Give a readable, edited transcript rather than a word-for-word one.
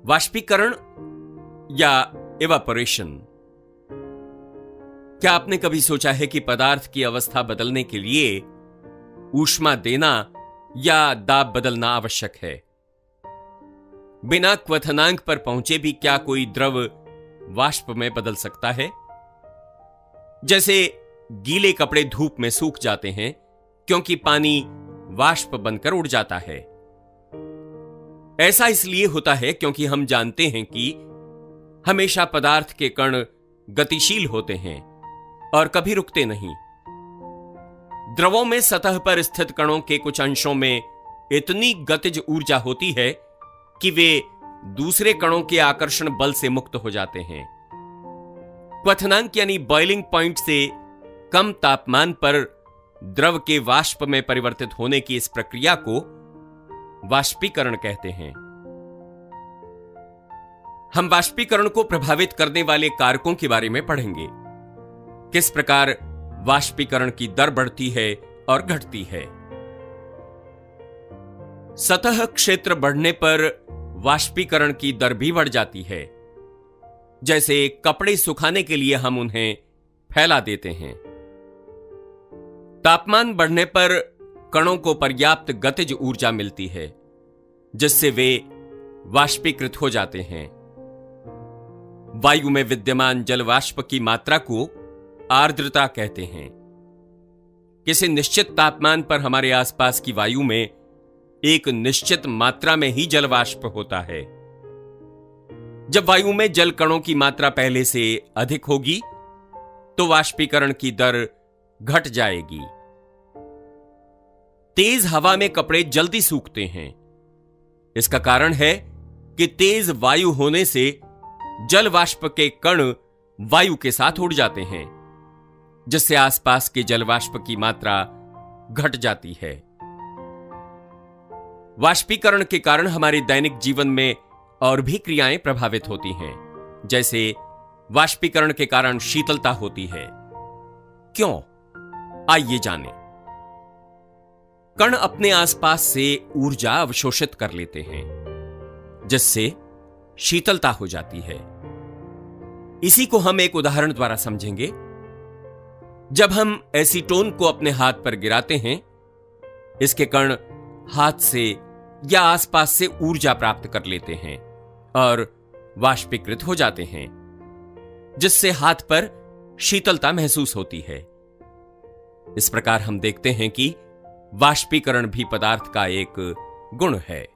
वाष्पीकरण या इवापोरेशन। क्या आपने कभी सोचा है कि पदार्थ की अवस्था बदलने के लिए ऊष्मा देना या दाब बदलना आवश्यक है? बिना क्वथनांक पर पहुंचे भी क्या कोई द्रव वाष्प में बदल सकता है? जैसे गीले कपड़े धूप में सूख जाते हैं क्योंकि पानी वाष्प बनकर उड़ जाता है। ऐसा इसलिए होता है क्योंकि हम जानते हैं कि हमेशा पदार्थ के कण गतिशील होते हैं और कभी रुकते नहीं। द्रवों में सतह पर स्थित कणों के कुछ अंशों में इतनी गतिज ऊर्जा होती है कि वे दूसरे कणों के आकर्षण बल से मुक्त हो जाते हैं। क्वथनांक यानी बॉइलिंग पॉइंट से कम तापमान पर द्रव के वाष्प में परिवर्तित होने की इस प्रक्रिया को वाष्पीकरण कहते हैं। हम वाष्पीकरण को प्रभावित करने वाले कारकों के बारे में पढ़ेंगे। किस प्रकार वाष्पीकरण की दर बढ़ती है और घटती है। सतह क्षेत्र बढ़ने पर वाष्पीकरण की दर भी बढ़ जाती है। जैसे कपड़े सुखाने के लिए हम उन्हें फैला देते हैं। तापमान बढ़ने पर कणों को पर्याप्त गतिज ऊर्जा मिलती है जिससे वे वाष्पीकृत हो जाते हैं। वायु में विद्यमान जल वाष्प की मात्रा को आर्द्रता कहते हैं। किसी निश्चित तापमान पर हमारे आसपास की वायु में एक निश्चित मात्रा में ही जल वाष्प होता है। जब वायु में जल कणों की मात्रा पहले से अधिक होगी तो वाष्पीकरण की दर घट जाएगी। तेज हवा में कपड़े जल्दी सूखते हैं। इसका कारण है कि तेज वायु होने से जल वाष्प के कण वायु के साथ उड़ जाते हैं जिससे आसपास के जल वाष्प की मात्रा घट जाती है। वाष्पीकरण के कारण हमारे दैनिक जीवन में और भी क्रियाएं प्रभावित होती हैं। जैसे वाष्पीकरण के कारण शीतलता होती है। क्यों? आइए जानें। कण अपने आसपास से ऊर्जा अवशोषित कर लेते हैं जिससे शीतलता हो जाती है। इसी को हम एक उदाहरण द्वारा समझेंगे। जब हम एसीटोन को अपने हाथ पर गिराते हैं, इसके कण हाथ से या आसपास से ऊर्जा प्राप्त कर लेते हैं और वाष्पीकृत हो जाते हैं जिससे हाथ पर शीतलता महसूस होती है। इस प्रकार हम देखते हैं कि वाष्पीकरण भी पदार्थ का एक गुण है।